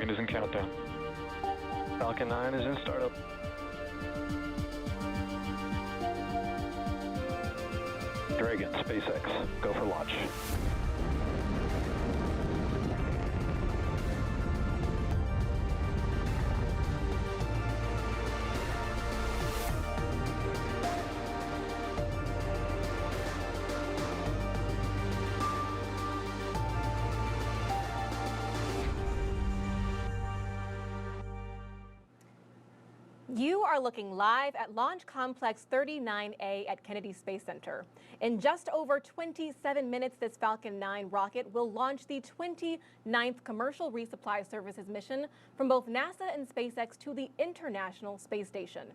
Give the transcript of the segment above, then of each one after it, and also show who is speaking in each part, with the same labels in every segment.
Speaker 1: Dragon is in countdown. Falcon 9 is in startup. Dragon, SpaceX, go for launch.
Speaker 2: You are looking live at Launch Complex 39A at Kennedy Space Center. In just over 27 minutes, this Falcon 9 rocket will launch the 29th Commercial Resupply Services mission from both NASA and SpaceX to the International Space Station.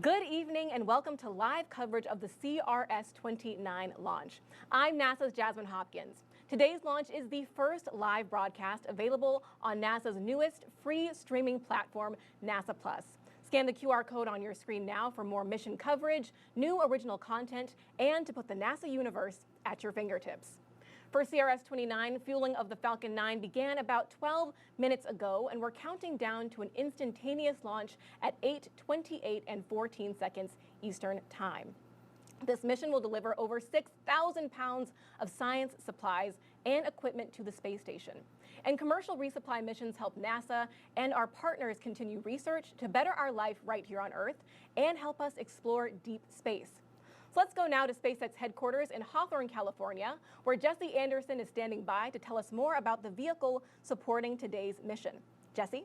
Speaker 2: Good evening and welcome to live coverage of the CRS-29 launch. I'm NASA's Jasmine Hopkins. Today's launch is the first live broadcast available on NASA's newest free streaming platform, NASA Plus. Scan the QR code on your screen now for more mission coverage, new original content, and to put the NASA universe at your fingertips. For CRS-29, fueling of the Falcon 9 began about 12 minutes ago, and we're counting down to an instantaneous launch at 8:28 and 14 seconds Eastern Time. This mission will deliver over 6,000 pounds of science supplies and equipment to the space station. And commercial resupply missions help NASA and our partners continue research to better our life right here on Earth and help us explore deep space. So let's go now to SpaceX headquarters in Hawthorne, California, where Jesse Anderson is standing by to tell us more about the vehicle supporting today's mission. Jesse?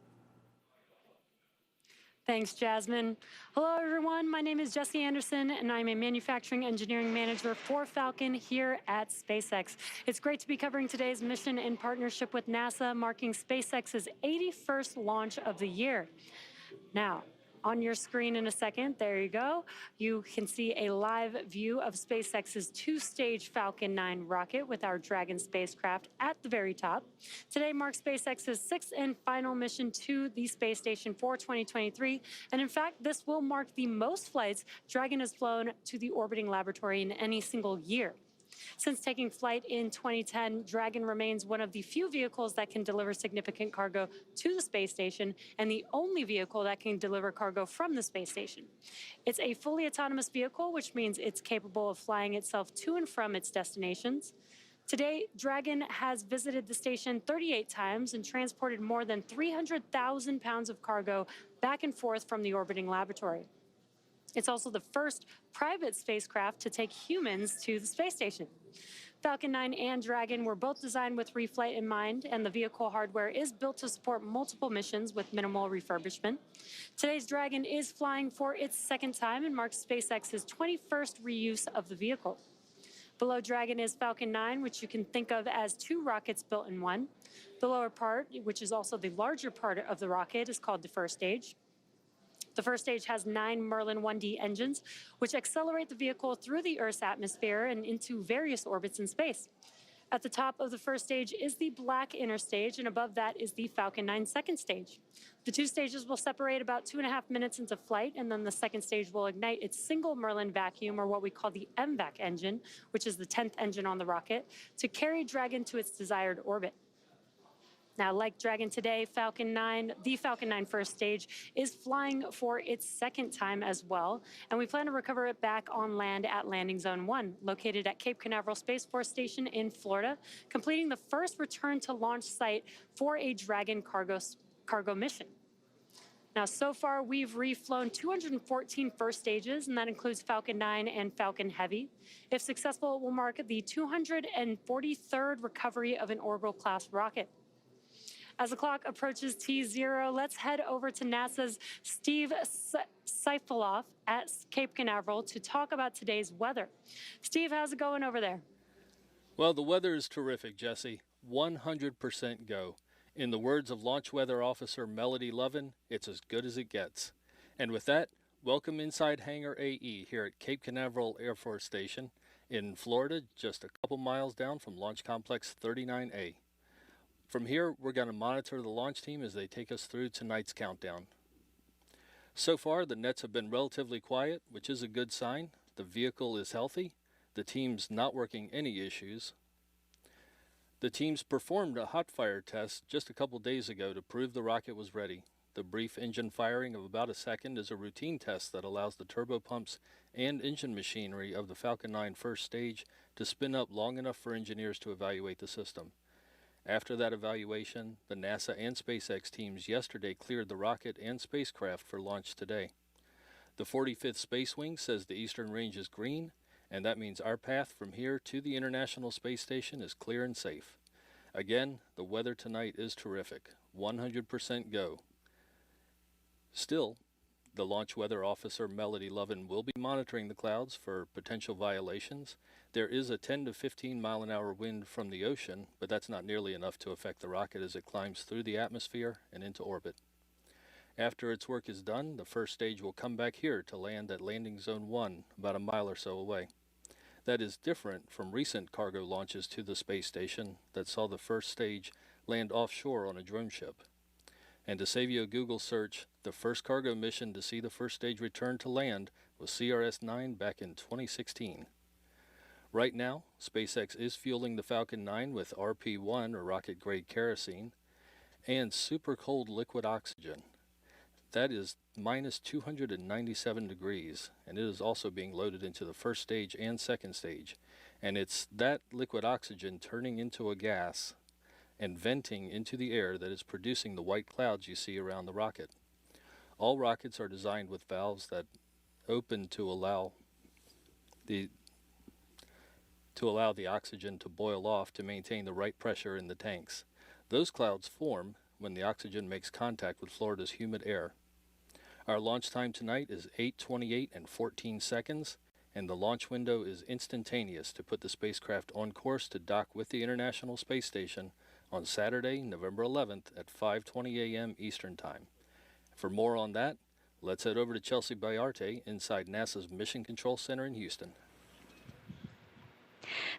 Speaker 3: Thanks, Jasmine. Hello, everyone. My name is Jesse Anderson, and I'm a manufacturing engineering manager for Falcon here at SpaceX. It's great to be covering today's mission in partnership with NASA, marking SpaceX's 81st launch of the year. Now, on your screen in a second, there you go. You can see a live view of SpaceX's two-stage Falcon 9 rocket with our Dragon spacecraft at the very top. Today marks SpaceX's sixth and final mission to the space station for 2023. And in fact, this will mark the most flights Dragon has flown to the orbiting laboratory in any single year. Since taking flight in 2010, Dragon remains one of the few vehicles that can deliver significant cargo to the space station and the only vehicle that can deliver cargo from the space station. It's a fully autonomous vehicle, which means it's capable of flying itself to and from its destinations. Today, Dragon has visited the station 38 times and transported more than 300,000 pounds of cargo back and forth from the orbiting laboratory. It's also the first private spacecraft to take humans to the space station. Falcon 9 and Dragon were both designed with reflight in mind, and the vehicle hardware is built to support multiple missions with minimal refurbishment. Today's Dragon is flying for its second time and marks SpaceX's 21st reuse of the vehicle. Below Dragon is Falcon 9, which you can think of as two rockets built in one. The lower part, which is also the larger part of the rocket, is called the first stage. The first stage has 9 Merlin 1D engines, which accelerate the vehicle through the Earth's atmosphere and into various orbits in space. At the top of the first stage is the black inner stage, and above that is the Falcon 9 second stage. The two stages will separate about 2.5 minutes into flight, and then the second stage will ignite its single Merlin vacuum, or what we call the MVAC engine, which is the 10th engine on the rocket, to carry Dragon to its desired orbit. Now, like Dragon today, the Falcon 9 first stage is flying for its second time as well, and we plan to recover it back on land at Landing Zone 1, located at Cape Canaveral Space Force Station in Florida, completing the first return to launch site for a Dragon cargo mission. Now, so far, we've reflown 214 first stages, and that includes Falcon 9 and Falcon Heavy. If successful, it will mark the 243rd recovery of an orbital-class rocket. As the clock approaches T0, let's head over to NASA's Steve Seifeloff at Cape Canaveral to talk about today's weather. Steve, how's it going over there?
Speaker 4: Well, the weather is terrific, Jesse. 100% go. In the words of Launch Weather Officer Melody Lovin, it's as good as it gets. And with that, welcome inside Hangar AE here at Cape Canaveral Air Force Station in Florida, just a couple miles down from Launch Complex 39A. From here, we're going to monitor the launch team as they take us through tonight's countdown. So far, the nets have been relatively quiet, which is a good sign. The vehicle is healthy. The team's not working any issues. The teams performed a hot fire test just a couple days ago to prove the rocket was ready. The brief engine firing of about a second is a routine test that allows the turbopumps and engine machinery of the Falcon 9 first stage to spin up long enough for engineers to evaluate the system. After that evaluation, the NASA and SpaceX teams yesterday cleared the rocket and spacecraft for launch today. The 45th Space Wing says the eastern range is green, and that means our path from here to the International Space Station is clear and safe. Again, the weather tonight is terrific, 100% go. Still, the launch weather officer Melody Lovin will be monitoring the clouds for potential violations. There is a 10 to 15 mile an hour wind from the ocean, but that's not nearly enough to affect the rocket as it climbs through the atmosphere and into orbit. After its work is done, the first stage will come back here to land at Landing Zone 1, about a mile or so away. That is different from recent cargo launches to the space station that saw the first stage land offshore on a drone ship. And to save you a Google search, the first cargo mission to see the first stage return to land was CRS-29 back in 2016. Right now, SpaceX is fueling the Falcon 9 with RP-1, or rocket-grade kerosene, and super cold liquid oxygen. That is minus 297 degrees, and it is also being loaded into the first stage and second stage. And it's that liquid oxygen turning into a gas and venting into the air that is producing the white clouds you see around the rocket. All rockets are designed with valves that open to allow the oxygen to boil off to maintain the right pressure in the tanks. Those clouds form when the oxygen makes contact with Florida's humid air. Our launch time tonight is 8:28 and 14 seconds, and the launch window is instantaneous to put the spacecraft on course to dock with the International Space Station on Saturday, November 11th at 5:20 a.m. Eastern Time. For more on that, let's head over to Chelsea Bayarte inside NASA's Mission Control Center in Houston.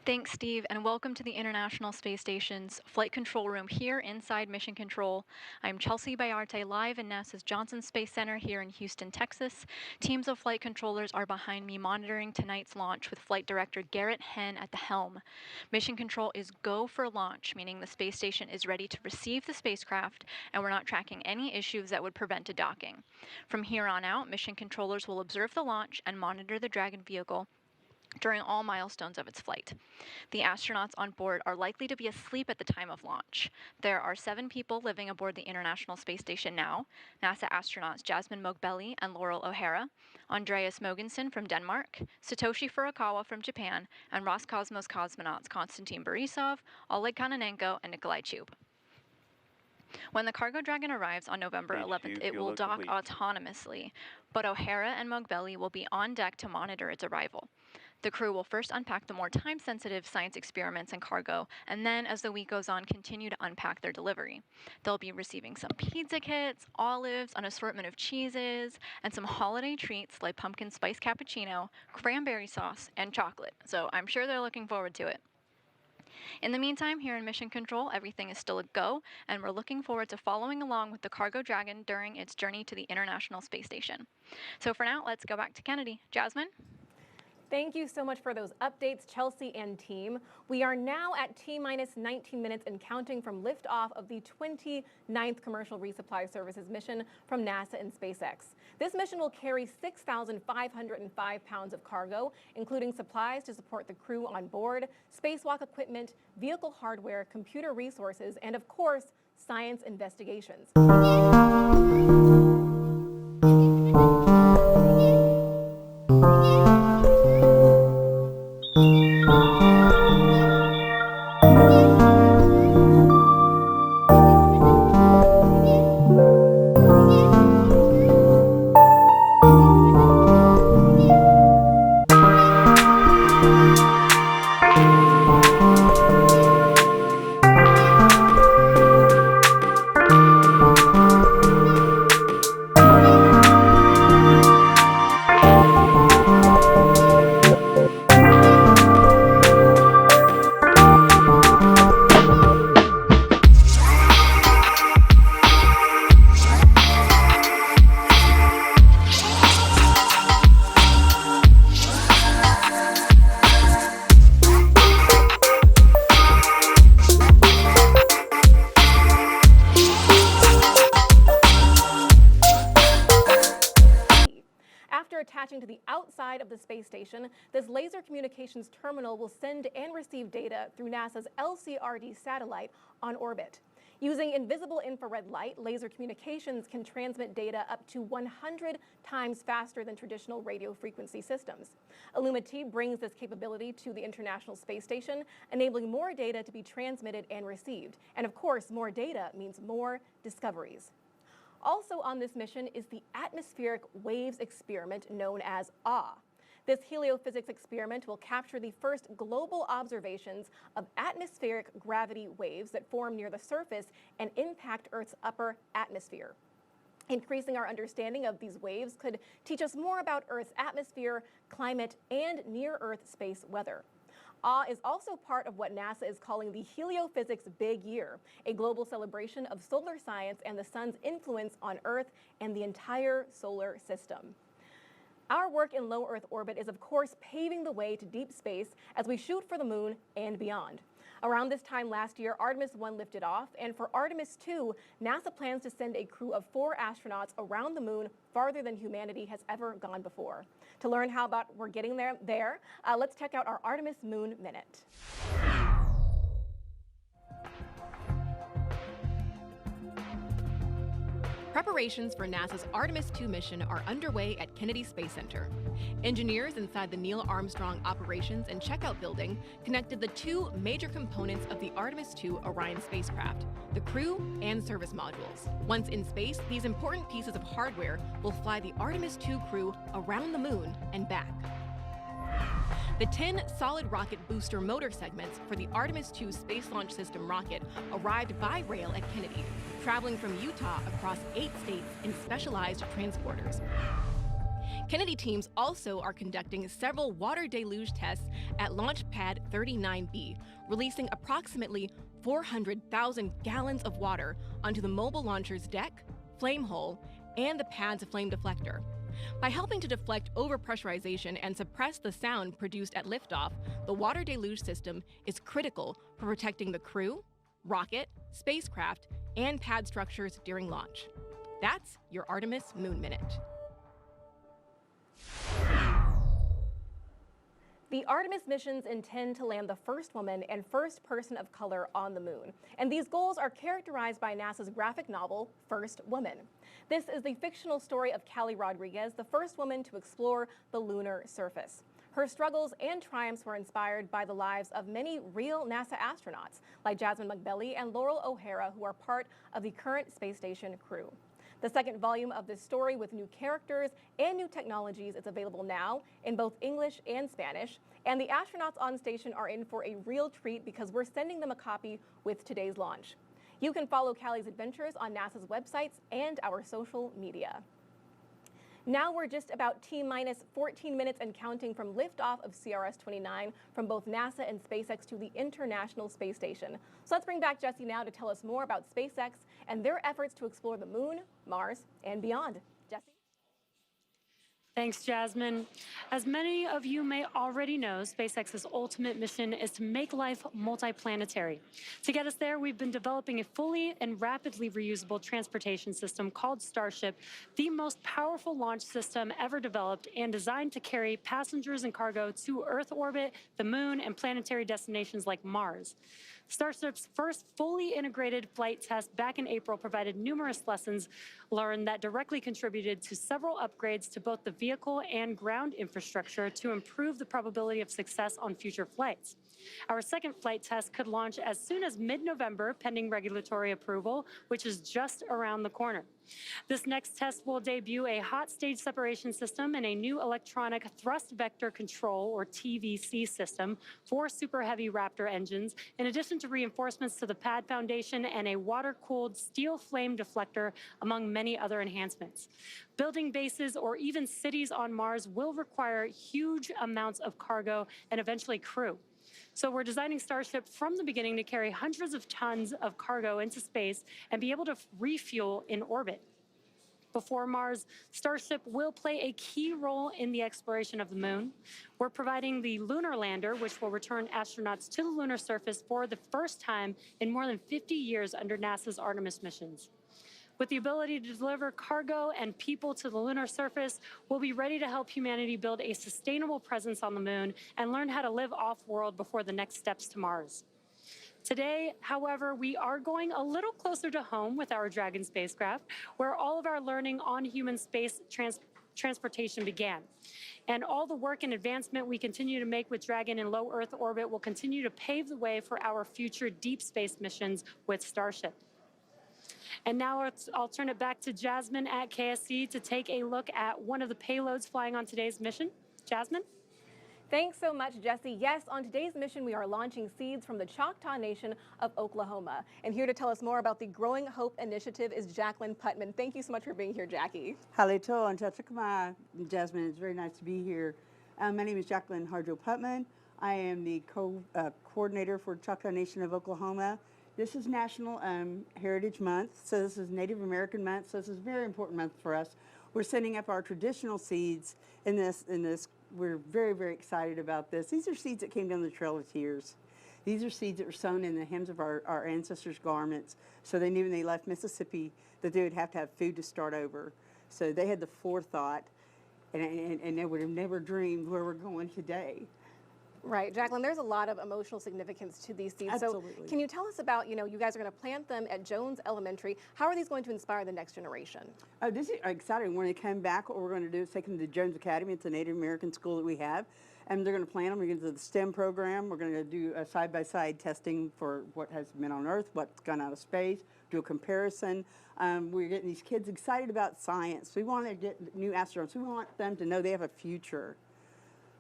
Speaker 5: Thanks, Steve, and welcome to the International Space Station's Flight Control Room here inside Mission Control. I'm Chelsea Bayarte, live in NASA's Johnson Space Center here in Houston, Texas. Teams of flight controllers are behind me monitoring tonight's launch with Flight Director Garrett Henn at the helm. Mission Control is go for launch, meaning the space station is ready to receive the spacecraft, and we're not tracking any issues that would prevent a docking. From here on out, mission controllers will observe the launch and monitor the Dragon vehicle during all milestones of its flight. The astronauts on board are likely to be asleep at the time of launch. There are 7 people living aboard the International Space Station now: NASA astronauts Jasmine Mogbelli and Laurel O'Hara, Andreas Mogensen from Denmark, Satoshi Furukawa from Japan, and Roscosmos cosmonauts Konstantin Borisov, Oleg Kononenko, and Nikolai Chub. When the Cargo Dragon arrives on November 11th, it will dock autonomously, but O'Hara and Mogbelli will be on deck to monitor its arrival. The crew will first unpack the more time-sensitive science experiments and cargo, and then, as the week goes on, continue to unpack their delivery. They'll be receiving some pizza kits, olives, an assortment of cheeses, and some holiday treats like pumpkin spice cappuccino, cranberry sauce, and chocolate. So I'm sure they're looking forward to it. In the meantime, here in Mission Control, everything is still a go, and we're looking forward to following along with the Cargo Dragon during its journey to the International Space Station. So for now, let's go back to Kennedy. Jasmine?
Speaker 2: Thank you so much for those updates, Chelsea and team. We are now at T-minus 19 minutes and counting from liftoff of the 29th Commercial Resupply Services mission from NASA and SpaceX. This mission will carry 6,505 pounds of cargo, including supplies to support the crew on board, spacewalk equipment, vehicle hardware, computer resources, and of course, science investigations. side of the space station, this laser communications terminal will send and receive data through NASA's LCRD satellite on orbit. Using invisible infrared light, laser communications can transmit data up to 100 times faster than traditional radio frequency systems. Illumity brings this capability to the International Space Station, enabling more data to be transmitted and received. And of course, more data means more discoveries. Also on this mission is the atmospheric waves experiment known as AW. This heliophysics experiment will capture the first global observations of atmospheric gravity waves that form near the surface and impact Earth's upper atmosphere. Increasing our understanding of these waves could teach us more about Earth's atmosphere, climate, and near-Earth space weather. AW is also part of what NASA is calling the Heliophysics Big Year, a global celebration of solar science and the sun's influence on Earth and the entire solar system. Our work in low Earth orbit is, of course, paving the way to deep space as we shoot for the moon and beyond. Around this time last year, Artemis 1 lifted off, and for Artemis 2, NASA plans to send a crew of 4 astronauts around the moon farther than humanity has ever gone before. To learn how about we're getting there, let's check out our Artemis Moon Minute. Preparations for NASA's Artemis 2 mission are underway at Kennedy Space Center. Engineers inside the Neil Armstrong Operations and Checkout Building connected the 2 major components of the Artemis 2 Orion spacecraft, the crew and service modules. Once in space, these important pieces of hardware will fly the Artemis 2 crew around the moon and back. The 10 solid rocket booster motor segments for the Artemis 2 Space Launch System rocket arrived by rail at Kennedy, traveling from Utah across 8 states in specialized transporters. Kennedy teams also are conducting several water deluge tests at Launch Pad 39B, releasing approximately 400,000 gallons of water onto the mobile launcher's deck, flame hole, and the pad's flame deflector. By helping to deflect overpressurization and suppress the sound produced at liftoff, the water deluge system is critical for protecting the crew, rocket, spacecraft, and pad structures during launch. That's your Artemis Moon Minute. The Artemis missions intend to land the first woman and first person of color on the moon, and these goals are characterized by NASA's graphic novel, First Woman. This is the fictional story of Callie Rodriguez, the first woman to explore the lunar surface. Her struggles and triumphs were inspired by the lives of many real NASA astronauts, like Jasmine McBelly and Laurel O'Hara, who are part of the current space station crew. The second volume of this story with new characters and new technologies is available now in both English and Spanish, and the astronauts on station are in for a real treat because we're sending them a copy with today's launch. You can follow Callie's adventures on NASA's websites and our social media. Now we're just about T-minus 14 minutes and counting from liftoff of CRS-29 from both NASA and SpaceX to the International Space Station. So let's bring back Jesse now to tell us more about SpaceX and their efforts to explore the moon, Mars, and beyond. Jesse?
Speaker 3: Thanks, Jasmine. As many of you may already know, SpaceX's ultimate mission is to make life multiplanetary. To get us there, we've been developing a fully and rapidly reusable transportation system called Starship, the most powerful launch system ever developed and designed to carry passengers and cargo to Earth orbit, the moon, and planetary destinations like Mars. Starship's first fully integrated flight test back in April provided numerous lessons learned that directly contributed to several upgrades to both the vehicle and ground infrastructure to improve the probability of success on future flights. Our second flight test could launch as soon as mid-November, pending regulatory approval, which is just around the corner. This next test will debut a hot stage separation system and a new electronic thrust vector control, or TVC system, for Super Heavy Raptor engines, in addition to reinforcements to the pad foundation and a water-cooled steel flame deflector, among many other enhancements. Building bases or even cities on Mars will require huge amounts of cargo and eventually crew. So we're designing Starship from the beginning to carry hundreds of tons of cargo into space and be able to refuel in orbit. Before Mars, Starship will play a key role in the exploration of the moon. We're providing the lunar lander, which will return astronauts to the lunar surface for the first time in more than 50 years under NASA's Artemis missions. With the ability to deliver cargo and people to the lunar surface, we'll be ready to help humanity build a sustainable presence on the moon and learn how to live off-world before the next steps to Mars. Today, however, we are going a little closer to home with our Dragon spacecraft, where all of our learning on human space transportation began. And all the work and advancement we continue to make with Dragon in low Earth orbit will continue to pave the way for our future deep space missions with Starship. And now I'll turn it back to Jasmine at KSC to take a look at one of the payloads flying on today's mission. Jasmine?
Speaker 2: Thanks so much, Jesse. Yes, on today's mission, we are launching seeds from the Choctaw Nation of Oklahoma. And here to tell us more about the Growing Hope Initiative is Jacqueline Putman. Thank you so much for being here, Jackie.
Speaker 6: Halito and Chachakama, Jasmine. It's very nice to be here. My name is Jacqueline Harjo Putman. I am the coordinator for Choctaw Nation of Oklahoma. This is National Heritage Month, so this is Native American Month, so this is a very important month for us. We're sending up our traditional seeds in this. We're very, very excited about this. These are seeds that came down the Trail of Tears. These are seeds that were sown in the hems of our ancestors' garments, so they knew when they left Mississippi that they would have to have food to start over. So they had the forethought, and they would have never dreamed where we're going today.
Speaker 2: Right, Jacqueline, there's a lot of emotional significance to these seeds.
Speaker 6: Absolutely.
Speaker 2: So can you tell us about, you guys are going to plant them at Jones Elementary. How are these going to inspire the next generation?
Speaker 6: Oh, this is exciting. When they come back, what we're going to do is take them to Jones Academy. It's a Native American school that we have. And they're going to plant them. We're going to do the STEM program. We're going to do a side-by-side testing for what has been on Earth, what's gone out of space, do a comparison. We're getting these kids excited about science. We want to get new astronauts. We want them to know they have a future.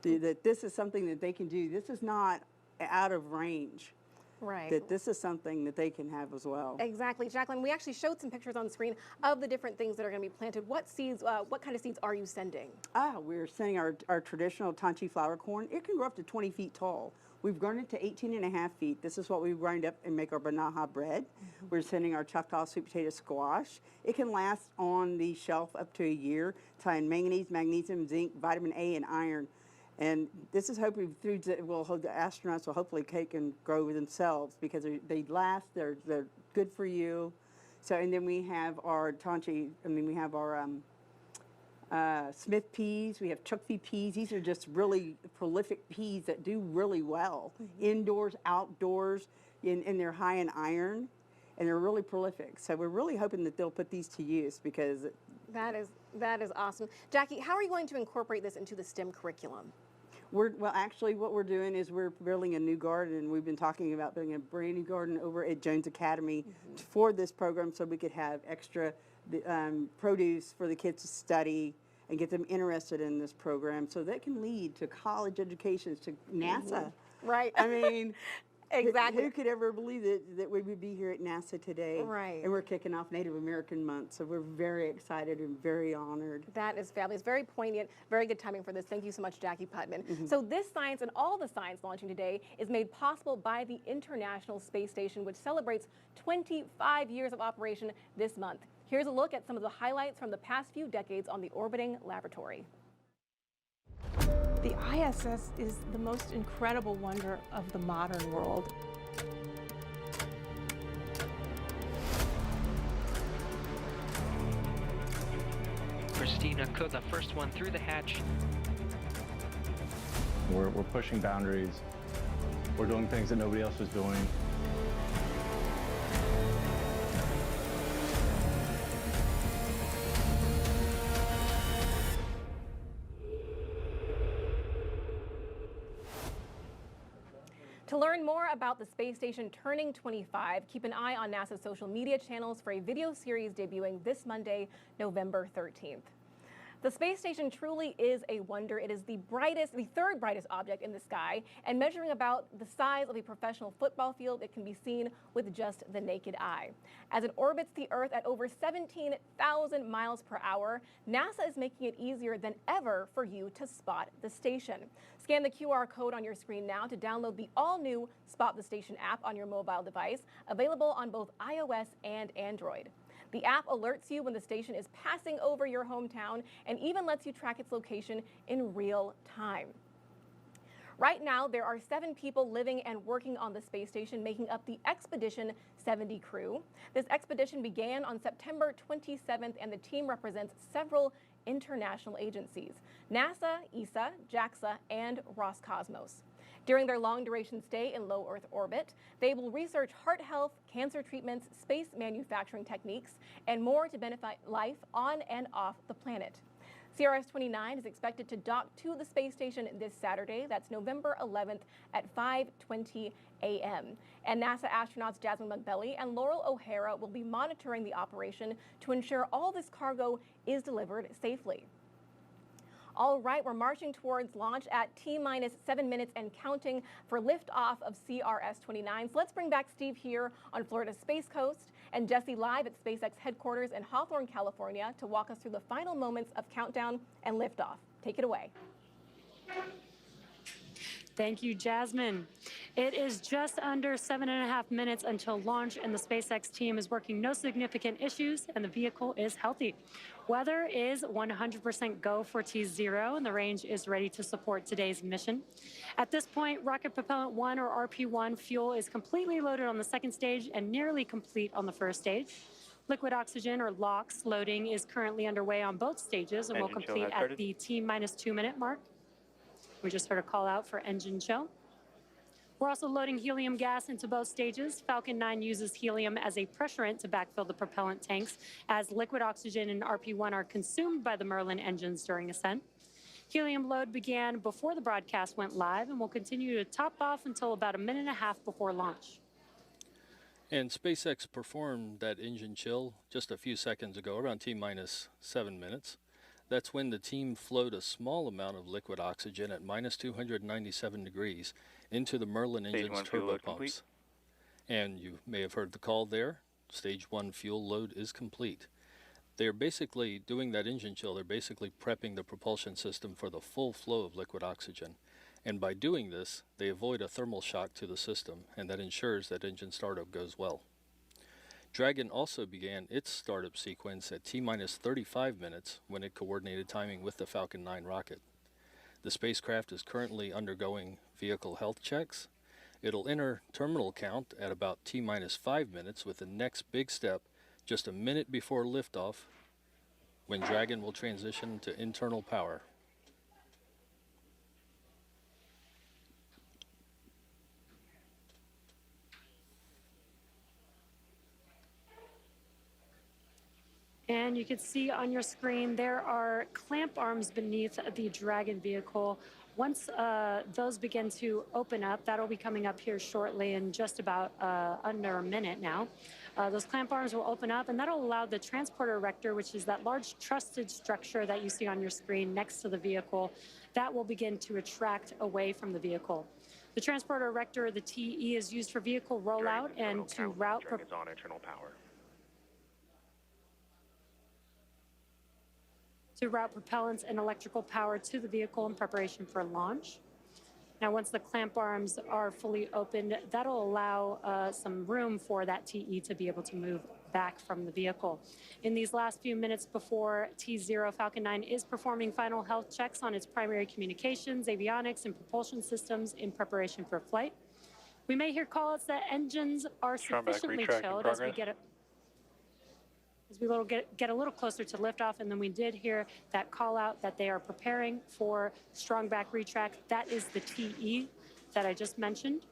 Speaker 6: That this is something that they can do. This is not out of range.
Speaker 2: Right.
Speaker 6: That this is something that they can have as well.
Speaker 2: Exactly. Jacqueline, we actually showed some pictures on the screen of the different things that are going to be planted. What seeds, what kind of seeds are you sending?
Speaker 6: We're sending our traditional Tanchi flower corn. It can grow up to 20 feet tall. We've grown it to 18.5 feet. This is what we grind up and make our banaha bread. We're sending our Choctaw sweet potato squash. It can last on the shelf up to a year. It's high in manganese, magnesium, zinc, vitamin A, and iron. And this is hoping foods that will hold the astronauts will hopefully cake and grow themselves because they last, they're good for you. So, and then we have our Tanchi, we have our Smith peas, we have Chukvi peas. These are just really prolific peas that do really well. Indoors, outdoors, and they're high in iron, and they're really prolific. So we're really hoping that they'll put these to use because
Speaker 2: that is awesome. Jackie, how are you going to incorporate this into the STEM curriculum?
Speaker 6: Well, actually, what we're doing is we're building a new garden. We've been talking about building a brand new garden over at Jones Academy for this program so we could have extra produce for the kids to study and get them interested in this program so that can lead to college educations, to NASA.
Speaker 2: Right.
Speaker 6: I mean,
Speaker 2: exactly.
Speaker 6: Who could ever believe that we would be here at NASA today?
Speaker 2: Right.
Speaker 6: And we're kicking off Native American Month, so we're very excited and very honored.
Speaker 2: That is fabulous. Very poignant. Very good timing for this. Thank you so much, Jackie Putman. So this science and all the science launching today is made possible by the International Space Station, which celebrates 25 years of operation this month. Here's a look at some of the highlights from the past few decades on the orbiting laboratory.
Speaker 7: The ISS is the most incredible wonder of the modern world.
Speaker 8: Christina Cook, the first one through the hatch.
Speaker 9: We're pushing boundaries. We're doing things that nobody else was doing.
Speaker 2: To learn more about the space station turning 25, keep an eye on NASA's social media channels for a video series debuting this Monday, November 13th. The space station truly is a wonder. It is the third brightest object in the sky, and measuring about the size of a professional football field, it can be seen with just the naked eye. As it orbits the Earth at over 17,000 miles per hour, NASA is making it easier than ever for you to spot the station. Scan the QR code on your screen now to download the all-new Spot the Station app on your mobile device, available on both iOS and Android. The app alerts you when the station is passing over your hometown and even lets you track its location in real time. Right now, there are 7 people living and working on the space station, making up the Expedition 70 crew. This expedition began on September 27th, and the team represents several international agencies: NASA, ESA, JAXA, and Roscosmos. During their long-duration stay in low Earth orbit, they will research heart health, cancer treatments, space manufacturing techniques, and more to benefit life on and off the planet. CRS-29 is expected to dock to the space station this Saturday. That's November 11th at 5:20 a.m. And NASA astronauts Jasmine McBelly and Laurel O'Hara will be monitoring the operation to ensure all this cargo is delivered safely. All right, we're marching towards launch at T-minus 7 minutes and counting for liftoff of CRS-29. So let's bring back Steve here on Florida's Space Coast and Jesse live at SpaceX headquarters in Hawthorne, California, to walk us through the final moments of countdown and liftoff. Take it away.
Speaker 3: Thank you, Jasmine. It is just under 7.5 minutes until launch, and the SpaceX team is working no significant issues, and the vehicle is healthy. Weather is 100% go for T0, and the range is ready to support today's mission. At this point, Rocket Propellant 1 or RP1 fuel is completely loaded on the second stage and nearly complete on the first stage. Liquid oxygen or LOX loading is currently underway on both stages and will complete at the T-minus 2 minute mark. We just heard a call out for engine chill. We're also loading helium gas into both stages. Falcon 9 uses helium as a pressurant to backfill the propellant tanks, as liquid oxygen and RP1 are consumed by the Merlin engines during ascent. Helium load began before the broadcast went live and will continue to top off until about a minute and a half before launch.
Speaker 4: And SpaceX performed that engine chill just a few seconds ago, around T-minus 7 minutes. That's when the team flowed a small amount of liquid oxygen at minus 297 degrees into the Merlin engine's turbo pumps. And you may have heard the call there. Stage 1 fuel load is complete. They're basically doing that engine chill. They're basically prepping the propulsion system for the full flow of liquid oxygen. And by doing this, they avoid a thermal shock to the system, and that ensures that engine startup goes well. Dragon also began its startup sequence at T-minus 35 minutes when it coordinated timing with the Falcon 9 rocket. The spacecraft is currently undergoing vehicle health checks. It'll enter terminal count at about T-minus 5 minutes, with the next big step just a minute before liftoff, when Dragon will transition to internal power.
Speaker 3: And you can see on your screen there are clamp arms beneath the Dragon vehicle. Once those begin to open up, that'll be coming up here shortly in just about under a minute now. Those clamp arms will open up, and that'll allow the transporter erector, which is that large trusted structure that you see on your screen next to the vehicle, that will begin to retract away from the vehicle. The transporter erector, the TE, is used for vehicle rollout and to route...
Speaker 10: Dragon's on internal power.
Speaker 3: To route propellants and electrical power to the vehicle in preparation for launch. Now, once the clamp arms are fully opened, that'll allow some room for that TE to be able to move back from the vehicle. In these last few minutes before T0, Falcon 9 is performing final health checks on its primary communications, avionics, and propulsion systems in preparation for flight. We may hear callouts that engines are sufficiently chilled as we get a little closer to liftoff, and then we did hear that call out that they are preparing for strong back retract. That is the TE that I just mentioned.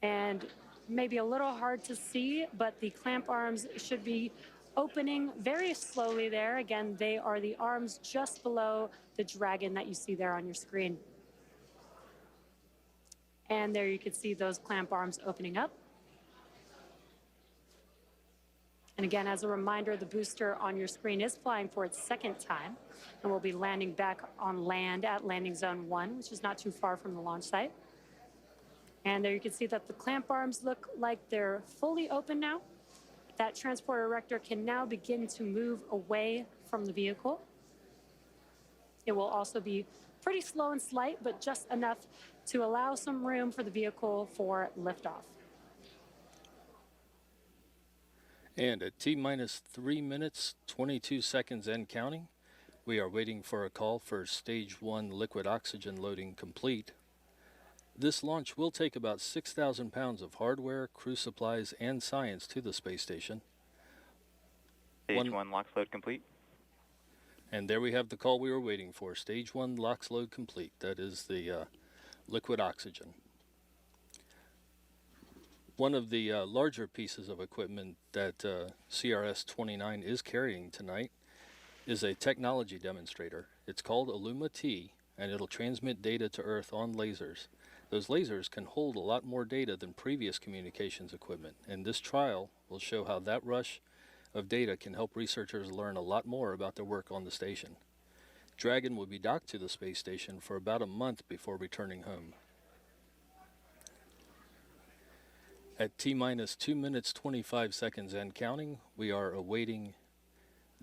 Speaker 3: And maybe a little hard to see, but the clamp arms should be opening very slowly there. Again, they are the arms just below the Dragon that you see there on your screen. And there you can see those clamp arms opening up. And again, as a reminder, the booster on your screen is flying for its second time and will be landing back on land at landing zone 1, which is not too far from the launch site. And there you can see that the clamp arms look like they're fully open now. That transporter erector can now begin to move away from the vehicle. It will also be pretty slow and slight, but just enough to allow some room for the vehicle for liftoff.
Speaker 4: And at T-minus 3 minutes, 22 seconds and counting, We are waiting for a call for Stage 1 liquid oxygen loading complete. This launch will take about 6,000 pounds of hardware, crew supplies, and science to the space station.
Speaker 10: Stage 1 LOX load complete.
Speaker 4: And there we have the call we were waiting for. Stage 1 LOX load complete. That is the liquid oxygen. One of the larger pieces of equipment that CRS-29 is carrying tonight is a technology demonstrator. It's called Illuma-T, and it'll transmit data to Earth on lasers. Those lasers can hold a lot more data than previous communications equipment, and this trial will show how that rush of data can help researchers learn a lot more about their work on the station. Dragon will be docked to the space station for about a month before returning home. At T-minus 2 minutes 25 seconds and counting, we are awaiting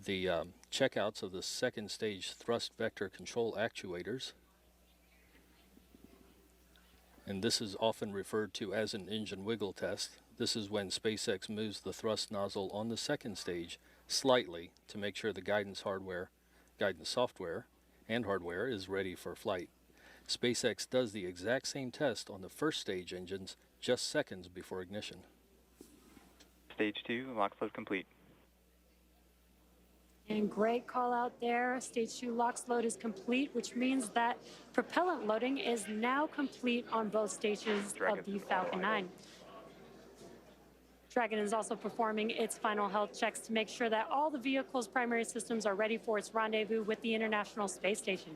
Speaker 4: the checkouts of the second stage thrust vector control actuators. And this is often referred to as an engine wiggle test. This is when SpaceX moves the thrust nozzle on the second stage slightly to make sure the guidance software and hardware is ready for flight. SpaceX does the exact same test on the first stage engines just seconds before ignition.
Speaker 10: Stage 2 LOX load complete.
Speaker 3: And great call out there. Stage 2 LOX load is complete, which means that propellant loading is now complete on both stages of the Falcon 9. Dragon is also performing its final health checks to make sure that all the vehicle's primary systems are ready for its rendezvous with the International Space Station.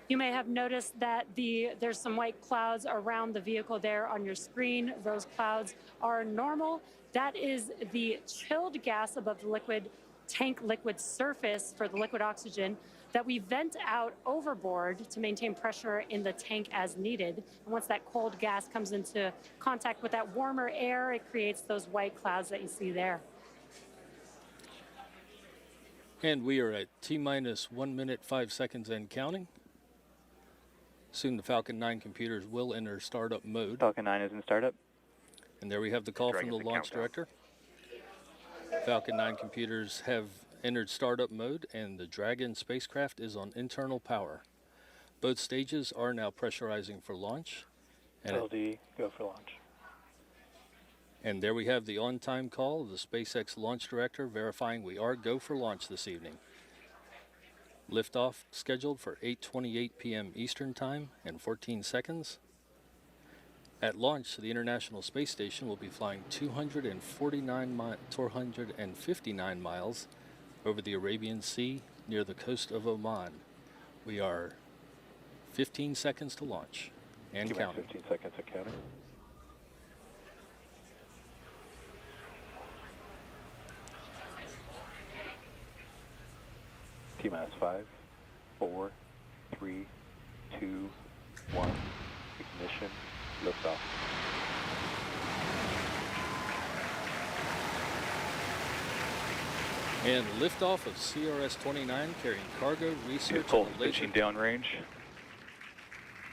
Speaker 3: You may have noticed that there's some white clouds around the vehicle there on your screen. Those clouds are normal. That is the chilled gas above the tank liquid surface for the liquid oxygen that we vent out overboard to maintain pressure in the tank as needed. And once that cold gas comes into contact with that warmer air, it creates those white clouds that you see there.
Speaker 4: And we are at T-minus 1 minute 5 seconds and counting. Soon the Falcon 9 computers will enter startup mode.
Speaker 10: Falcon 9 is in startup.
Speaker 4: And there we have the call from the launch director. Falcon 9 computers have entered startup mode, and the Dragon spacecraft is on internal power. Both stages are now pressurizing for launch. And
Speaker 1: LD, go for launch.
Speaker 4: And there we have the on-time call of the SpaceX launch director verifying we are go for launch this evening. Liftoff scheduled for 8:28 p.m. Eastern Time and 14 seconds. At launch, the International Space Station will be flying 259 miles over the Arabian Sea near the coast of Oman. We are 15 seconds to launch and counting.
Speaker 1: 15 seconds and counting. T-minus 5, 4, 3, 2, 1, ignition, liftoff.
Speaker 4: And liftoff of CRS-29 carrying cargo, research,
Speaker 10: and a laser downrange.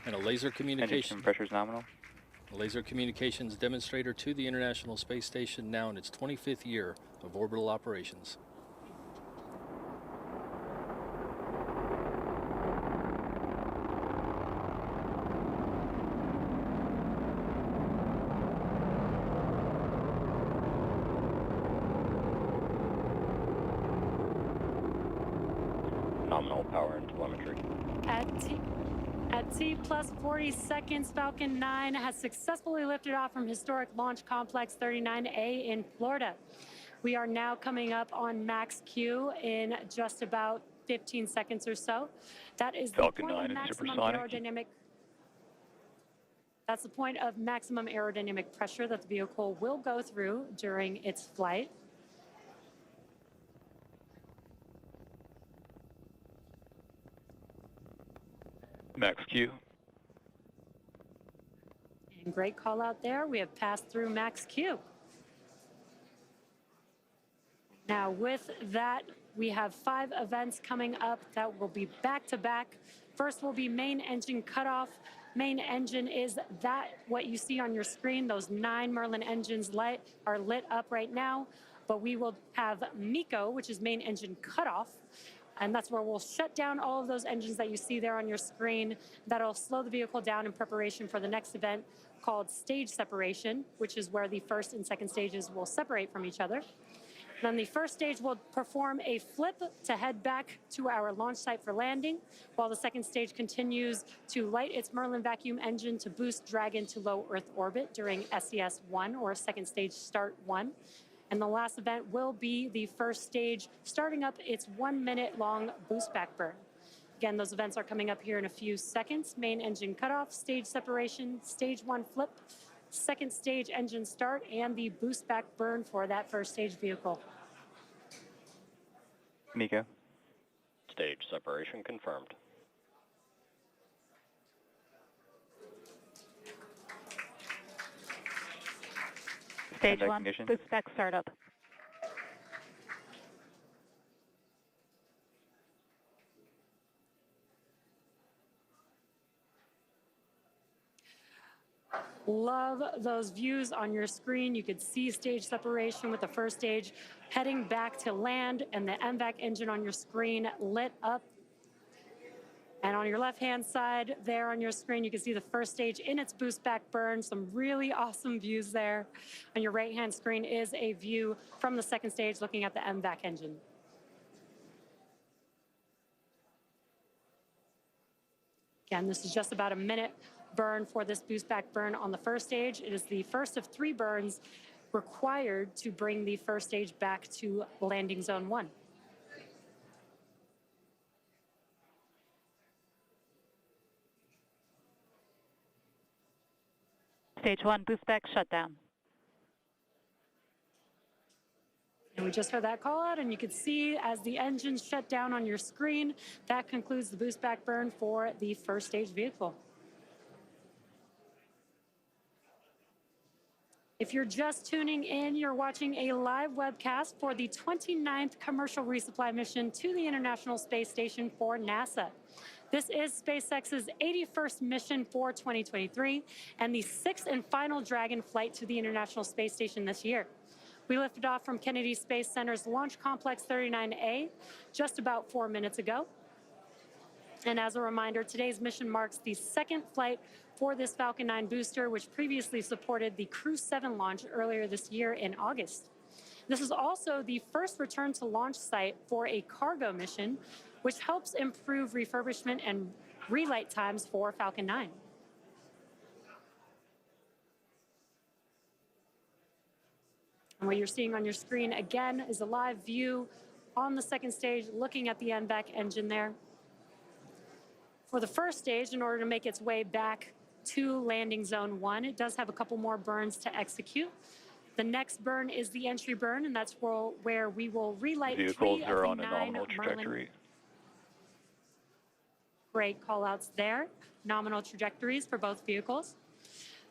Speaker 4: And a laser communication.
Speaker 10: Engine pressure is nominal.
Speaker 4: A laser communications demonstrator to the International Space Station, now in its 25th year of orbital operations.
Speaker 10: Nominal power and telemetry.
Speaker 3: At T plus 40 seconds, Falcon 9 has successfully lifted off from historic Launch Complex 39A in Florida. We are now coming up on max Q in just about 15 seconds or so. That is
Speaker 10: Falcon
Speaker 3: the point
Speaker 10: 9
Speaker 3: of
Speaker 10: is
Speaker 3: maximum
Speaker 10: supersonic.
Speaker 3: aerodynamic. That's the point of maximum aerodynamic pressure that the vehicle will go through during its flight.
Speaker 10: Max Q.
Speaker 3: And great call out there. We have passed through max Q. Now with that, we have 5 events coming up that will be back to back. First will be main engine cutoff. Main engine is that what you see on your screen. Those 9 Merlin engines are lit up right now, but we will have MECO, which is main engine cutoff. And that's where we'll shut down all of those engines that you see there on your screen. That'll slow the vehicle down in preparation for the next event called stage separation, which is where the first and second stages will separate from each other. Then the first stage will perform a flip to head back to our launch site for landing, while the second stage continues to light its Merlin vacuum engine to boost Dragon to low Earth orbit during SES-1, or second stage start 1. And the last event will be the first stage, starting up its 1 minute long boost back burn. Again, those events are coming up here in a few seconds. Main engine cutoff, stage separation, stage 1 flip, second stage engine start, and the boost back burn for that first stage vehicle.
Speaker 10: Nico.
Speaker 11: Stage separation confirmed.
Speaker 12: Stage 1, boost back startup.
Speaker 3: Love those views on your screen. You could see stage separation with the first stage heading back to land, and the MVAC engine on your screen lit up. And on your left-hand side there on your screen, you can see the first stage in its boost back burn. Some really awesome views there. On your right-hand screen is a view from the second stage looking at the MVAC engine. Again, this is just about a minute burn for this boost back burn on the first stage. It is the first of 3 burns required to bring the first stage back to landing zone 1.
Speaker 12: Stage 1, boost back shutdown.
Speaker 3: And we just heard that call out, and you can see as the engines shut down on your screen, that concludes the boost back burn for the first stage vehicle. If you're just tuning in, you're watching a live webcast for the 29th commercial resupply mission to the International Space Station for NASA. This is SpaceX's 81st mission for 2023 and the 6th and final Dragon flight to the International Space Station this year. We lifted off from Kennedy Space Center's Launch Complex 39A just about 4 minutes ago. And as a reminder, today's mission marks the 2nd flight for this Falcon 9 booster, which previously supported the Crew 7 launch earlier this year in August. This is also the first return to launch site for a cargo mission, which helps improve refurbishment and relight times for Falcon 9. And what you're seeing on your screen again is a live view on the second stage looking at the MVAC engine there. For the first stage, in order to make its way back to landing zone 1, it does have a couple more burns to execute. The next burn is the entry burn, and that's where we will relight
Speaker 10: Vehicles
Speaker 3: 3
Speaker 10: are
Speaker 3: of
Speaker 10: on
Speaker 3: the
Speaker 10: a
Speaker 3: 9
Speaker 10: nominal trajectory.
Speaker 3: Merlin. Great call outs there. Nominal trajectories for both vehicles.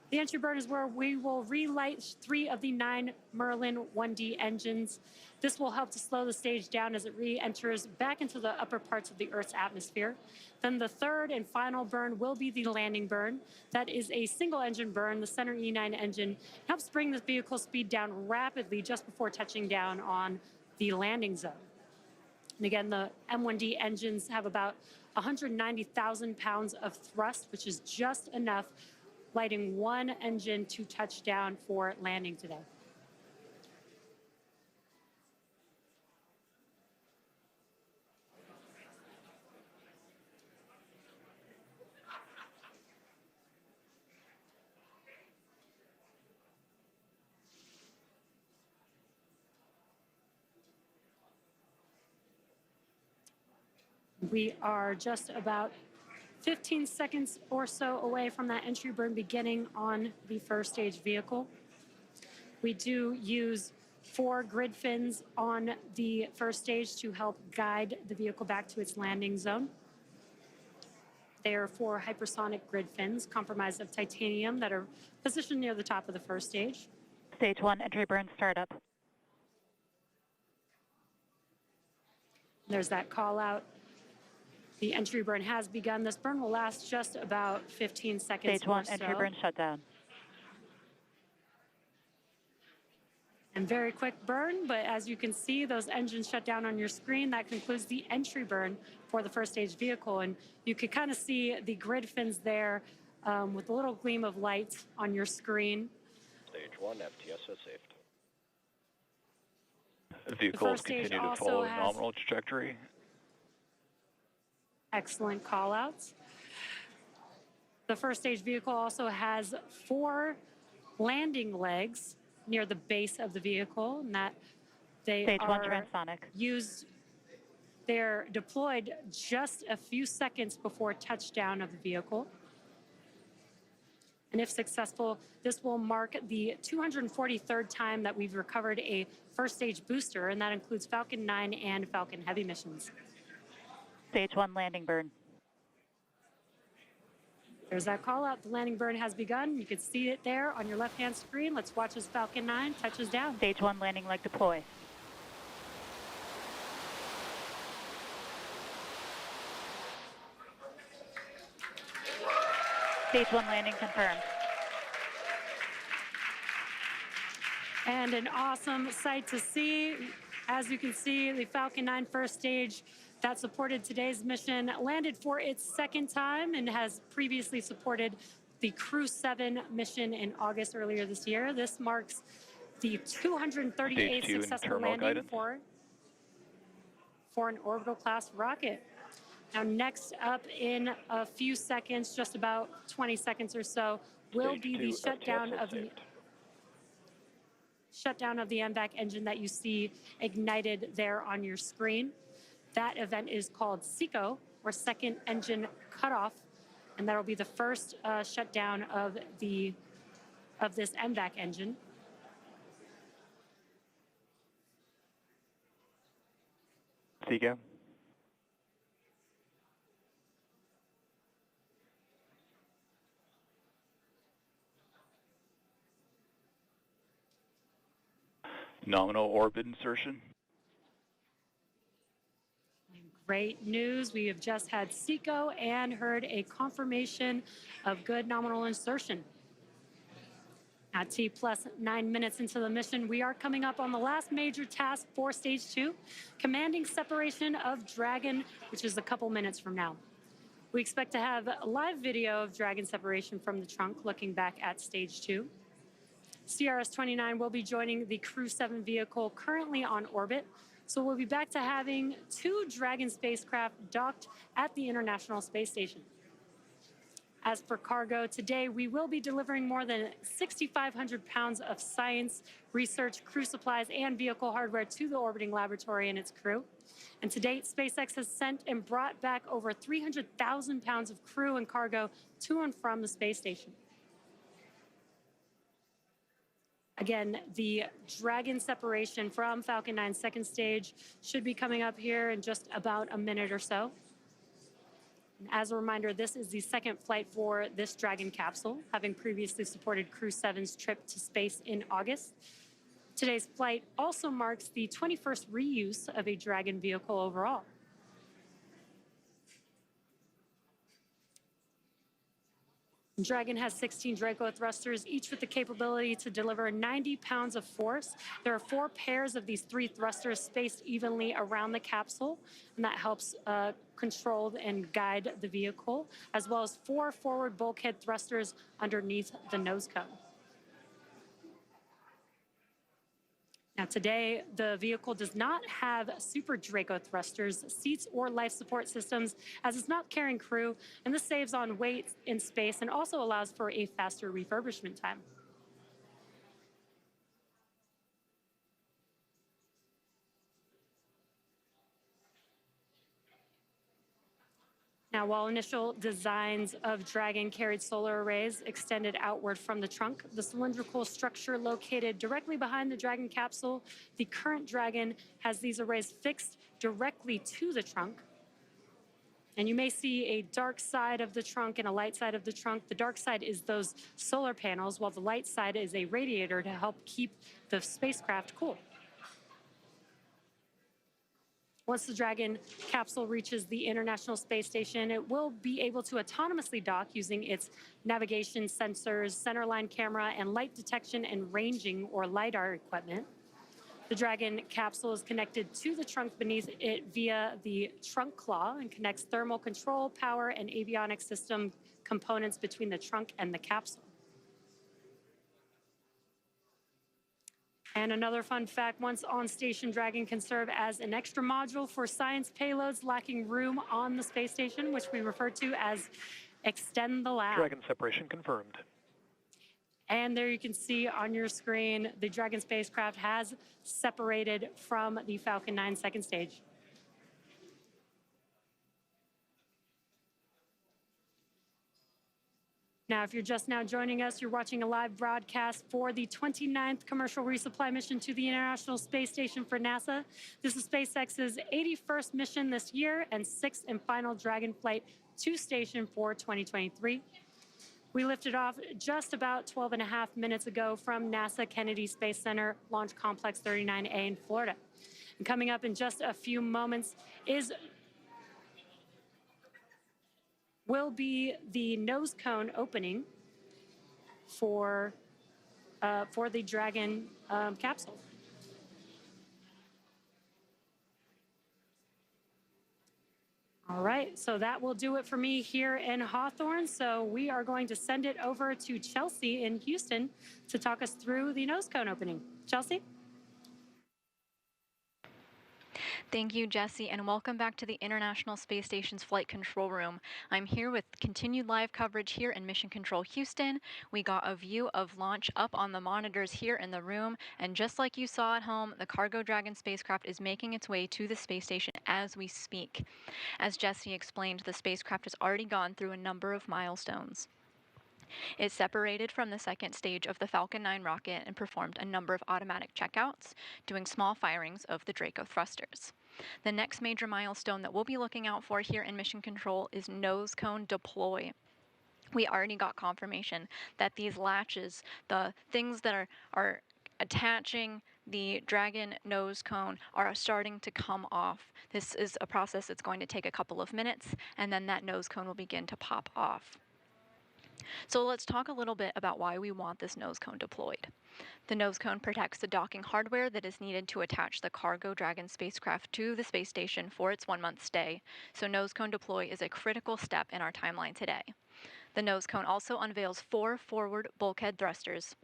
Speaker 3: The entry burn is where we will relight 3 of the 9 Merlin 1D engines. This will help to slow the stage down as it re-enters back into the upper parts of the Earth's atmosphere. Then the third and final burn will be the landing burn. That is a single engine burn. The center E9 engine helps bring the vehicle speed down rapidly just before touching down on the landing zone. And again, the M1D engines have about 190,000 pounds of thrust, which is just enough lighting 1 engine to touch down for landing today. We are just about 15 seconds or so away from that entry burn beginning on the first stage vehicle. We do use 4 grid fins on the first stage to help guide the vehicle back to its landing zone. They are 4 hypersonic grid fins comprised of titanium that are positioned near the top of the first stage.
Speaker 12: Stage 1, entry burn startup.
Speaker 3: There's that call out. The entry burn has begun. This burn will last just about 15 seconds.
Speaker 12: Stage 1, entry burn shutdown.
Speaker 3: And very quick burn, but as you can see, those engines shut down on your screen. That concludes the entry burn for the first stage vehicle. And you can kind of see the grid fins there with a little gleam of light on your screen.
Speaker 11: Stage 1, FTS is saved.
Speaker 10: The vehicles continue to follow a nominal trajectory.
Speaker 3: Excellent call-outs. The first stage vehicle also has 4 landing legs near the base of the vehicle, and that they
Speaker 12: Stage 1
Speaker 3: are
Speaker 12: transonic.
Speaker 3: they're deployed just a few seconds before touchdown of the vehicle. And if successful, this will mark the 243rd time that we've recovered a first stage booster, and that includes Falcon 9 and Falcon Heavy missions.
Speaker 12: Stage 1 landing burn.
Speaker 3: There's that call out. The landing burn has begun. You can see it there on your left-hand screen. Let's watch as Falcon 9 touches down.
Speaker 12: Stage 1 landing leg deploy. Stage 1 landing confirmed.
Speaker 3: And an awesome sight to see. As you can see, the Falcon 9 first stage that supported today's mission landed for its second time and has previously supported the Crew 7 mission in August earlier this year. This marks the 238th successful landing for an orbital class rocket. Now, next up in a few seconds, just about 20 seconds or so, will be the shutdown of the Embark engine that you see ignited there on your screen. That event is called SECO, or Second Engine Cutoff, and that'll be the first shutdown of this Embark engine.
Speaker 10: SECO. Nominal orbit insertion.
Speaker 3: Great news. We have just had SECO and heard a confirmation of good nominal insertion. At T plus 9 minutes into the mission, we are coming up on the last major task for Stage 2, commanding separation of Dragon, which is a couple minutes from now. We expect to have a live video of Dragon separation from the trunk looking back at Stage 2. CRS-29 will be joining the Crew 7 vehicle currently on orbit. So we'll be back to having 2 Dragon spacecraft docked at the International Space Station. As for cargo, today we will be delivering more than 6,500 pounds of science, research, crew supplies, and vehicle hardware to the orbiting laboratory and its crew. And to date, SpaceX has sent and brought back over 300,000 pounds of crew and cargo to and from the space station. Again, the Dragon separation from Falcon 9's second stage should be coming up here in just about a minute or so. And as a reminder, this is the second flight for this Dragon capsule, having previously supported Crew 7's trip to space in August. Today's flight also marks the 21st reuse of a Dragon vehicle overall. Dragon has 16 Draco thrusters, each with the capability to deliver 90 pounds of force. There are 4 pairs of these 3 thrusters spaced evenly around the capsule, and that helps control and guide the vehicle, as well as 4 forward bulkhead thrusters underneath the nose cone. Now today, the vehicle does not have super Draco thrusters, seats, or life support systems, as it's not carrying crew, and this saves on weight in space and also allows for a faster refurbishment time. Now, while initial designs of Dragon carried solar arrays extended outward from the trunk, the cylindrical structure located directly behind the Dragon capsule, the current Dragon has these arrays fixed directly to the trunk. And you may see a dark side of the trunk and a light side of the trunk. The dark side is those solar panels, while the light side is a radiator to help keep the spacecraft cool. Once the Dragon capsule reaches the International Space Station, it will be able to autonomously dock using its navigation sensors, centerline camera, and light detection and ranging, or LiDAR, equipment. The Dragon capsule is connected to the trunk beneath it via the trunk claw and connects thermal control, power, and avionics system components between the trunk and the capsule. And another fun fact, once on station, Dragon can serve as an extra module for science payloads lacking room on the space station, which we refer to as Extend the Lab.
Speaker 13: Dragon separation confirmed.
Speaker 3: And there you can see on your screen, the Dragon spacecraft has separated from the Falcon 9 second stage. Now, if you're just now joining us, you're watching a live broadcast for the 29th commercial resupply mission to the International Space Station for NASA. This is SpaceX's 81st mission this year and 6th and final Dragon flight to station for 2023. We lifted off just about 12 and a half minutes ago from NASA Kennedy Space Center Launch Complex 39A in Florida. And coming up in just a few moments will be the nose cone opening for the Dragon capsule. All right, so that will do it for me here in Hawthorne. So we are going to send it over to Chelsea in Houston to talk us through the nose cone opening. Chelsea?
Speaker 5: Thank you, Jesse, and welcome back to the International Space Station's Flight Control Room. I'm here with continued live coverage here in Mission Control Houston. We got a view of launch up on the monitors here in the room, and just like you saw at home, the Cargo Dragon spacecraft is making its way to the space station as we speak. As Jesse explained, the spacecraft has already gone through a number of milestones. It separated from the second stage of the Falcon 9 rocket and performed a number of automatic checkouts, doing small firings of the Draco thrusters. The next major milestone that we'll be looking out for here in Mission Control is nose cone deploy. We already got confirmation that these latches, the things that are attaching the Dragon nose cone, are starting to come off. This is a process that's going to take a couple of minutes, and then that nose cone will begin to pop off. So let's talk a little bit about why we want this nose cone deployed. The nose cone protects the docking hardware that is needed to attach the Cargo Dragon spacecraft to the space station for its 1-month stay, so nose cone deploy is a critical step in our timeline today. The nose cone also unveils 4 forward bulkhead thrusters,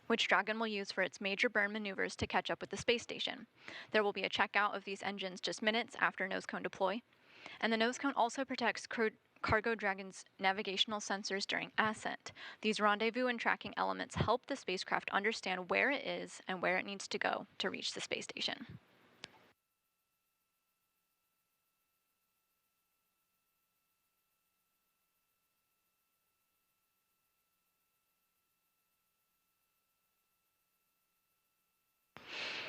Speaker 5: which Dragon will use for its major burn maneuvers to catch up with the space station. There will be a checkout of these engines just minutes after nose cone deploy, and the nose cone also protects Cargo Dragon's navigational sensors during ascent. These rendezvous and tracking elements help the spacecraft understand where it is and where it needs to go to reach the space station.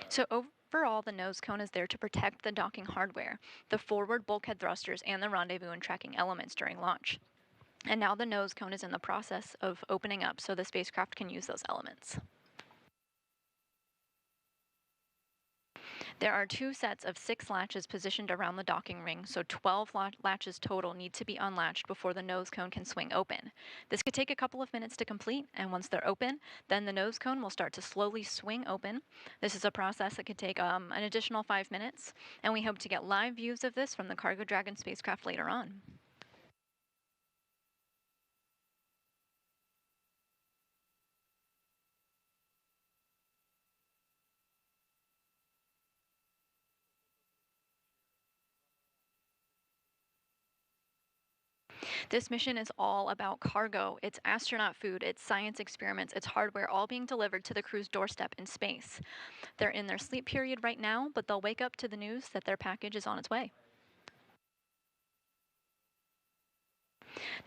Speaker 5: So overall, the nose cone is there to protect the docking hardware, the forward bulkhead thrusters, and the rendezvous and tracking elements during launch. And now the nose cone is in the process of opening up so the spacecraft can use those elements. There are 2 sets of 6 latches positioned around the docking ring, so 12 latches total need to be unlatched before the nose cone can swing open. This could take a couple of minutes to complete, and once they're open, then the nose cone will start to slowly swing open. This is a process that could take an additional 5 minutes, and we hope to get live views of this from the Cargo Dragon spacecraft later on. This mission is all about cargo. It's astronaut food, it's science experiments, it's hardware, all being delivered to the crew's doorstep in space. They're in their sleep period right now, but they'll wake up to the news that their package is on its way.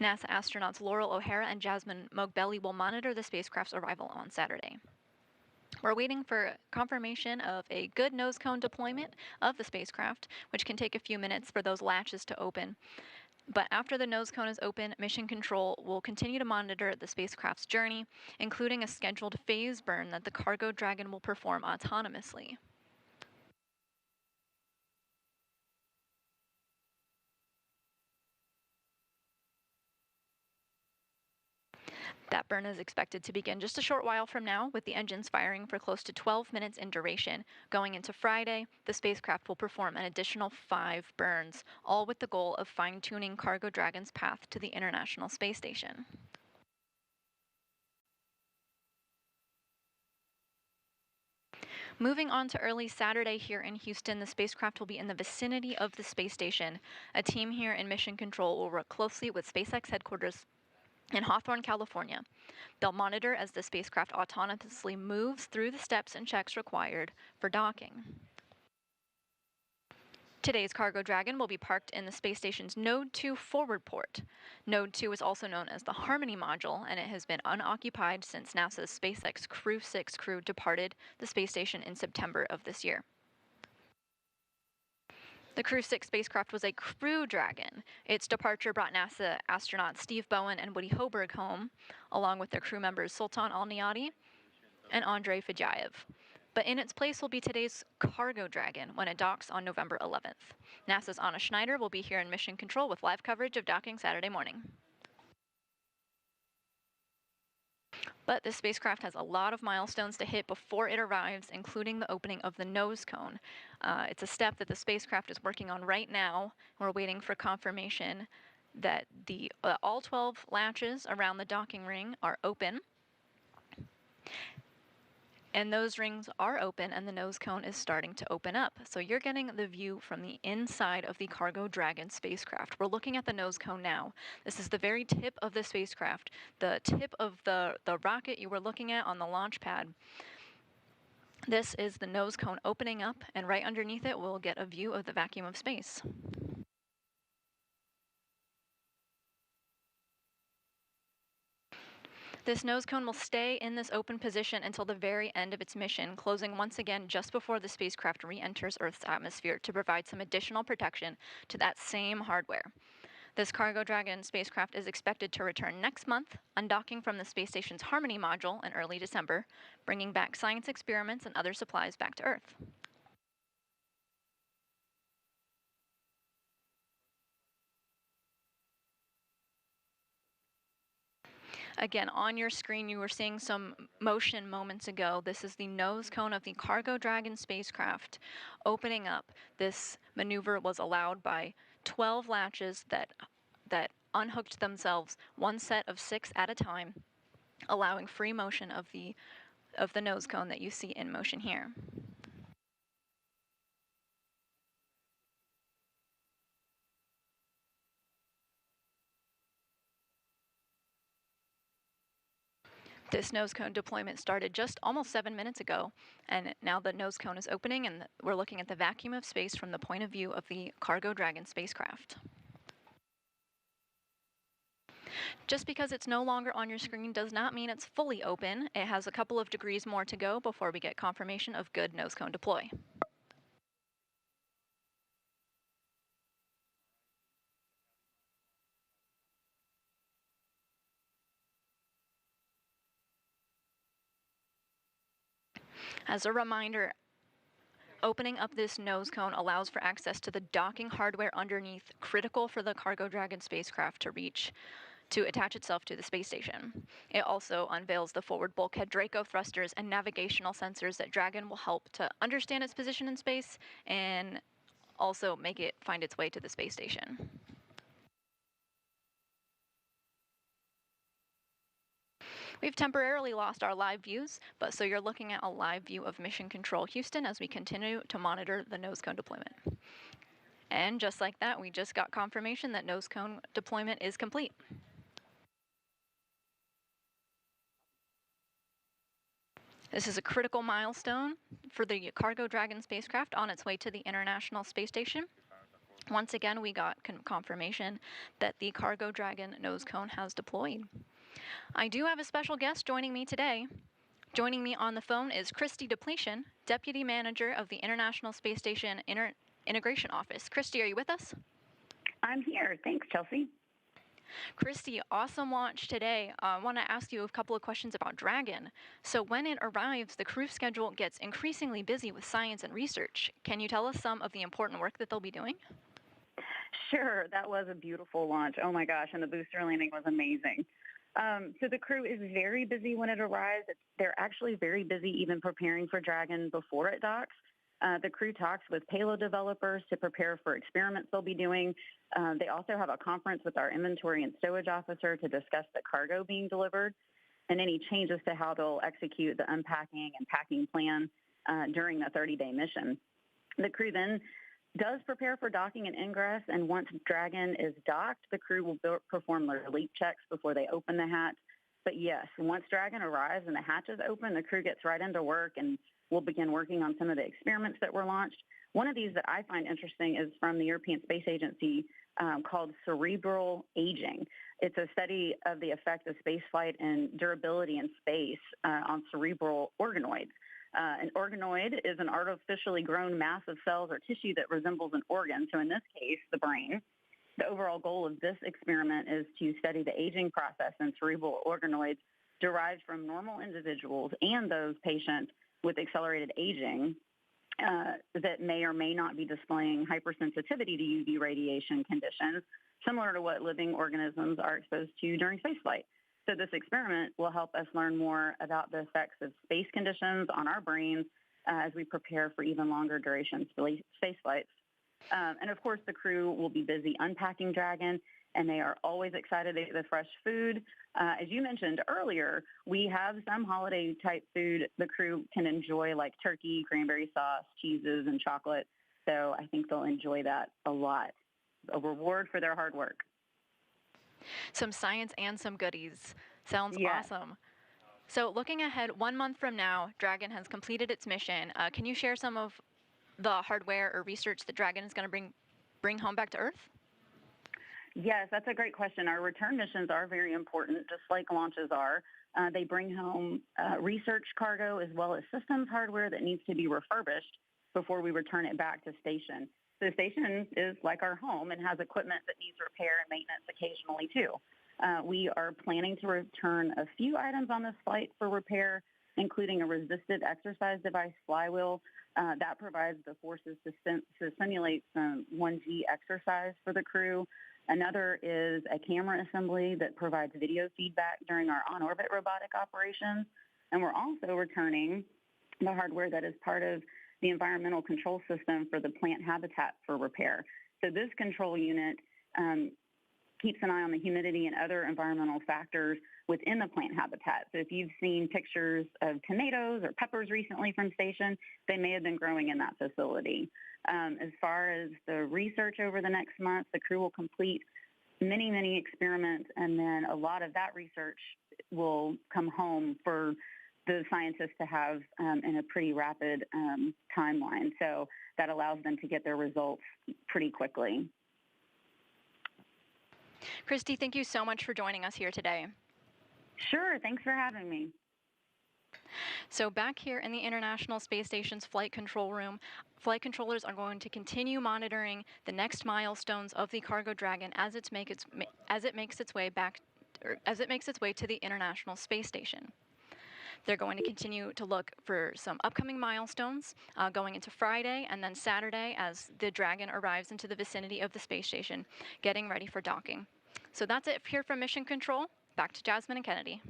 Speaker 5: NASA astronauts Laurel O'Hara and Jasmine Mogbelli will monitor the spacecraft's arrival on Saturday. We're waiting for confirmation of a good nose cone deployment of the spacecraft, which can take a few minutes for those latches to open. But after the nose cone is open, Mission Control will continue to monitor the spacecraft's journey, including a scheduled phase burn that the Cargo Dragon will perform autonomously. That burn is expected to begin just a short while from now, with the engines firing for close to 12 minutes in duration. Going into Friday, the spacecraft will perform an additional 5 burns, all with the goal of fine-tuning Cargo Dragon's path to the International Space Station. Moving on to early Saturday here in Houston, the spacecraft will be in the vicinity of the space station. A team here in Mission Control will work closely with SpaceX headquarters in Hawthorne, California. They'll monitor as the spacecraft autonomously moves through the steps and checks required for docking. Today's Cargo Dragon will be parked in the space station's Node 2 forward port. Node 2 is also known as the Harmony module, and it has been unoccupied since NASA's SpaceX Crew 6 crew departed the space station in September of this year. The Crew 6 spacecraft was a Crew Dragon. Its departure brought NASA astronauts Steve Bowen and Woody Hoburg home, along with their crew members Sultan Al-Niyati and Andrei Fadjayev. But in its place will be today's Cargo Dragon when it docks on November 11th. NASA's Anna Schneider will be here in Mission Control with live coverage of docking Saturday morning. But this spacecraft has a lot of milestones to hit before it arrives, including the opening of the nose cone. It's a step that the spacecraft is working on right now. We're waiting for confirmation that all 12 latches around the docking ring are open. And those rings are open and the nose cone is starting to open up. So you're getting the view from the inside of the Cargo Dragon spacecraft. We're looking at the nose cone now. This is the very tip of the spacecraft, the tip of the rocket you were looking at on the launch pad. This is the nose cone opening up, and right underneath it we'll get a view of the vacuum of space. This nose cone will stay in this open position until the very end of its mission, closing once again just before the spacecraft re-enters Earth's atmosphere to provide some additional protection to that same hardware. This Cargo Dragon spacecraft is expected to return next month, undocking from the space station's Harmony module in early December, bringing back science experiments and other supplies back to Earth. Again, on your screen, you were seeing some motion moments ago. This is the nose cone of the Cargo Dragon spacecraft opening up. This maneuver was allowed by 12 latches that unhooked themselves, one set of 6 at a time, allowing free motion of the nose cone that you see in motion here. This nose cone deployment started just almost 7 minutes ago, and now the nose cone is opening and we're looking at the vacuum of space from the point of view of the Cargo Dragon spacecraft. Just because it's no longer on your screen does not mean it's fully open. It has a couple of degrees more to go before we get confirmation of good nose cone deploy. As a reminder, opening up this nose cone allows for access to the docking hardware underneath, critical for the Cargo Dragon spacecraft to attach itself to the space station. It also unveils the forward bulkhead Draco thrusters and navigational sensors that Dragon will help to understand its position in space and also make it find its way to the space station. We've temporarily lost our live views, but so you're looking at a live view of Mission Control Houston as we continue to monitor the nose cone deployment. And just like that, we just got confirmation that nose cone deployment is complete. This is a critical milestone for the Cargo Dragon spacecraft on its way to the International Space Station. Once again, we got confirmation that the Cargo Dragon nose cone has deployed. I do have a special guest joining me today. Joining me on the phone is Christy Depletion, Deputy Manager of the International Space Station Integration Office. Christy, are you with us?
Speaker 13: I'm here. Thanks, Chelsea.
Speaker 5: Christy, awesome launch today. I want to ask you a couple of questions about Dragon. So when it arrives, the crew schedule gets increasingly busy with science and research. Can you tell us some of the important work that they'll be doing?
Speaker 13: Sure. That was a beautiful launch. Oh my gosh. And the booster landing was amazing. So the crew is very busy when it arrives. They're actually very busy even preparing for Dragon before it docks. The crew talks with payload developers to prepare for experiments they'll be doing. They also have a conference with our inventory and stowage officer to discuss the cargo being delivered and any changes to how they'll execute the unpacking and packing plan during the 30-day mission. The crew then does prepare for docking and ingress, and once Dragon is docked, the crew will perform their leak checks before they open the hatch. But yes, once Dragon arrives and the hatch is open, the crew gets right into work and we'll begin working on some of the experiments that were launched. One of these that I find interesting is from the European Space Agency called cerebral aging. It's a study of the effect of spaceflight and durability in space on cerebral organoids. An organoid is an artificially grown mass of cells or tissue that resembles an organ, so in this case, the brain. The overall goal of this experiment is to study the aging process in cerebral organoids derived from normal individuals and those patients with accelerated aging that may or may not be displaying hypersensitivity to UV radiation conditions, similar to what living organisms are exposed to during spaceflight. So this experiment will help us learn more about the effects of space conditions on our brains as we prepare for even longer duration space flights. And of course, the crew will be busy unpacking Dragon, and they are always excited to get the fresh food. As you mentioned earlier, we have some holiday-type food the crew can enjoy, like turkey, cranberry sauce, cheeses, and chocolate. So I think they'll enjoy that a lot. A reward for their hard work.
Speaker 5: Some science and some goodies. Sounds awesome. So looking ahead, 1 month from now, Dragon has completed its mission. Can you share some of the hardware or research that Dragon is going to bring home back to Earth?
Speaker 13: Yes, that's a great question. Our return missions are very important, just like launches are. They bring home research cargo as well as systems hardware that needs to be refurbished before we return it back to station. So the station is like our home and has equipment that needs repair and maintenance occasionally too. We are planning to return a few items on this flight for repair, including a resisted exercise device flywheel that provides the forces to simulate some 1G exercise for the crew. Another is a camera assembly that provides video feedback during our on-orbit robotic operations. And we're also returning the hardware that is part of the environmental control system for the plant habitat for repair. So this control unit keeps an eye on the humidity and other environmental factors within the plant habitat. So if you've seen pictures of tomatoes or peppers recently from station, they may have been growing in that facility. As far as the research over the next month, the crew will complete many, many experiments, and then a lot of that research will come home for the scientists to have in a pretty rapid timeline. So that allows them to get their results pretty quickly.
Speaker 5: Christy, thank you so much for joining us here today.
Speaker 13: Sure, thanks for having me.
Speaker 5: So back here in the International Space Station's flight control room, flight controllers are going to continue monitoring the next milestones of the Cargo Dragon as it makes its way to the International Space Station. They're going to continue to look for some upcoming milestones going into Friday and then Saturday as the Dragon arrives into the vicinity of the space station, getting ready for docking. So that's it here from Mission Control. Back to Jasmine and Kennedy.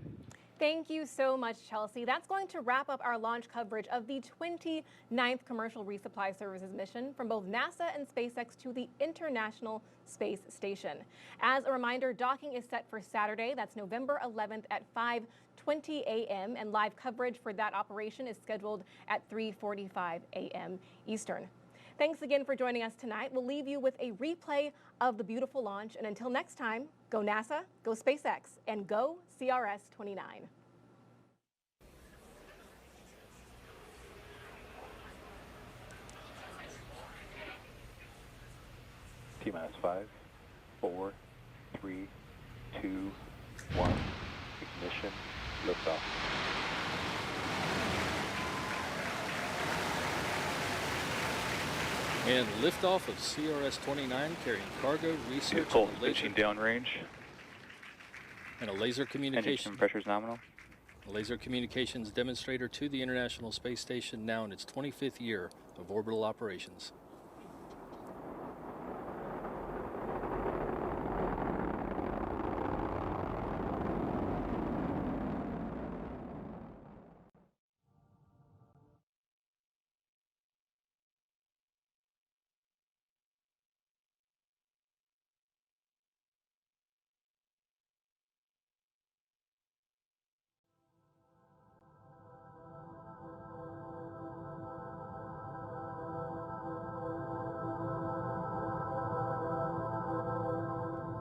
Speaker 2: Thank you so much, Chelsea. That's going to wrap up our launch coverage of the 29th Commercial Resupply Services mission from both NASA and SpaceX to the International Space Station. As a reminder, docking is set for Saturday. That's November 11th at 5:20 a.m. and live coverage for that operation is scheduled at 3:45 a.m. Eastern. Thanks again for joining us tonight. We'll leave you with a replay of the beautiful launch. And until next time, go NASA, go SpaceX, and go CRS-29.
Speaker 10: T-minus 5, 4, 3, 2, 1. Ignition, liftoff.
Speaker 4: And liftoff of CRS-29 carrying cargo, research,
Speaker 10: Vehicle pitching downrange.
Speaker 4: And a laser communication.
Speaker 10: Engine pressure is nominal.
Speaker 4: A laser communications demonstrator to the International Space Station now in its 25th year of orbital operations.